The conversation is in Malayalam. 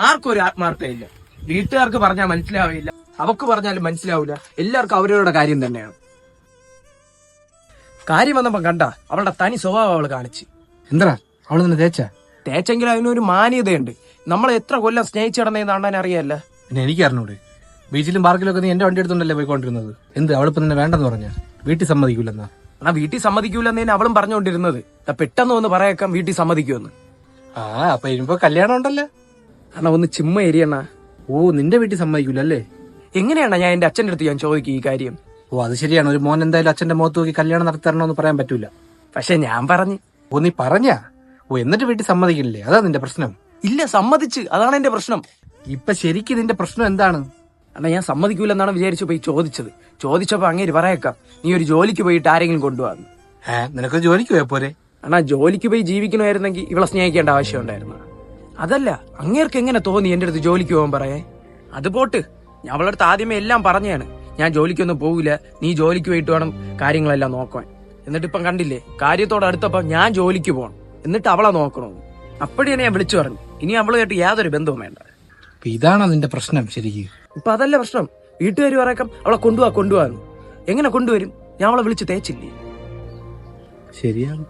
ആർക്കും ഒരു ആത്മാർത്ഥയില്ല. വീട്ടുകാർക്ക് പറഞ്ഞാൽ മനസ്സിലാവില്ല, അവക്ക് പറഞ്ഞാലും മനസ്സിലാവില്ല. എല്ലാവർക്കും അവരവരുടെ കാര്യം തന്നെയാണ്. കാര്യം വന്നപ്പോ കണ്ട അവളുടെ തനി സ്വഭാവം അവള് കാണിച്ച്. എന്താ അവള് നിന്നെ തേച്ചെങ്കിലും അതിനൊരു മാന്യതയുണ്ട്. നമ്മളെ എത്ര കൊല്ലം സ്നേഹിച്ചിടന്നേന്ന് അണ്ണൻ അറിയാല്ല. പിന്നെ എനിക്ക് അറിഞ്ഞൂടെ? ബീച്ചിലും പാർക്കിലും ഒക്കെ നീ എന്റെ വണ്ടി എടുത്തോണ്ടല്ലേ പോയിക്കൊണ്ടിരുന്നത്. എന്ത് അവളിപ്പോ നിന്നെ വേണ്ടെന്ന് പറഞ്ഞ? വീട്ടിൽ സമ്മതിക്കൂലെന്നാ? എന്നാ വീട്ടിൽ സമ്മതിക്കൂലെന്നേന് അവളും പറഞ്ഞുകൊണ്ടിരുന്നത്. പെട്ടെന്ന് ഒന്ന് പറയാക്കാം വീട്ടിൽ സമ്മതിക്കുമെന്ന്. അപ്പൊ ഇനിയിപ്പോ കല്യാണം ഉണ്ടല്ലോ. അണ്ണാ ഒന്ന് ചിമ്മ എരിയണ്ണ. നിന്റെ വീട്ടിൽ സമ്മതിക്കൂലല്ലേ? എങ്ങനെയാണ് ഞാൻ എന്റെ അച്ഛന്റെ അടുത്ത് ഞാൻ ചോദിക്കും ഈ കാര്യം? അത് ശരിയാണ്. ഒരു മോൻ എന്തായാലും അച്ഛന്റെ മുഖത്ത് നോക്കി കല്യാണം നടത്തി തരണമെന്ന് പറയാൻ പറ്റൂല. പക്ഷെ ഞാൻ പറഞ്ഞു. നീ പറഞ്ഞാ? എന്നിട്ട് വീട്ടിൽ സമ്മതിക്കില്ലേ? അതാ നിന്റെ പ്രശ്നം? ഇല്ല, സമ്മതിച്ച്. അതാണ് എന്റെ പ്രശ്നം. ഇപ്പൊ ശരിക്കും നിന്റെ പ്രശ്നം എന്താണ്? അണ്ണാ ഞാൻ സമ്മതിക്കൂലെന്നാണ് വിചാരിച്ചു പോയി ചോദിച്ചത്. ചോദിച്ചപ്പോ അങ്ങേര് പറയേക്കാം നീ ഒരു ജോലിക്ക് പോയിട്ട് ആരെങ്കിലും കൊണ്ടുപോകുന്നു. നിനക്ക് ജോലിക്ക് പോയാ പോരെ? അണ്ണാ ജോലിക്ക് പോയി ജീവിക്കണമായിരുന്നെങ്കിൽ ഇവളെ സ്നേഹിക്കേണ്ട ആവശ്യം ഉണ്ടായിരുന്നു. അതല്ല, അങ്ങേർക്ക് എങ്ങനെ തോന്നി എന്റെ അടുത്ത് ജോലിക്ക് പോകാൻ പറയേ? അത് പോട്ട്, ഞാൻ അവളുടെ അടുത്ത് ആദ്യമേ എല്ലാം പറഞ്ഞാണ്. ഞാൻ ജോലിക്കൊന്നും പോകില്ല, നീ ജോലിക്ക് പോയിട്ട് വേണം കാര്യങ്ങളെല്ലാം നോക്കാൻ. എന്നിട്ടിപ്പം കണ്ടില്ലേ, കാര്യത്തോടെ അടുത്തപ്പോ ഞാൻ ജോലിക്ക് പോകണം, എന്നിട്ട് അവളെ നോക്കണമെന്ന്. അപ്പോഴാണ് ഞാൻ വിളിച്ചു പറഞ്ഞു ഇനി അവളുമായിട്ട് യാതൊരു ബന്ധവും വേണ്ട. ഇതാണോ നിന്റെ പ്രശ്നം ശരിക്കും? ഇപ്പൊ അതല്ല പ്രശ്നം. വീട്ടുകാർ പറയക്കാം അവളെ കൊണ്ടുപോവാന്ന്. എങ്ങനെ കൊണ്ടുവരും? ഞാൻ അവളെ വിളിച്ച് തേച്ചില്ലേ? ശരിയാണ്.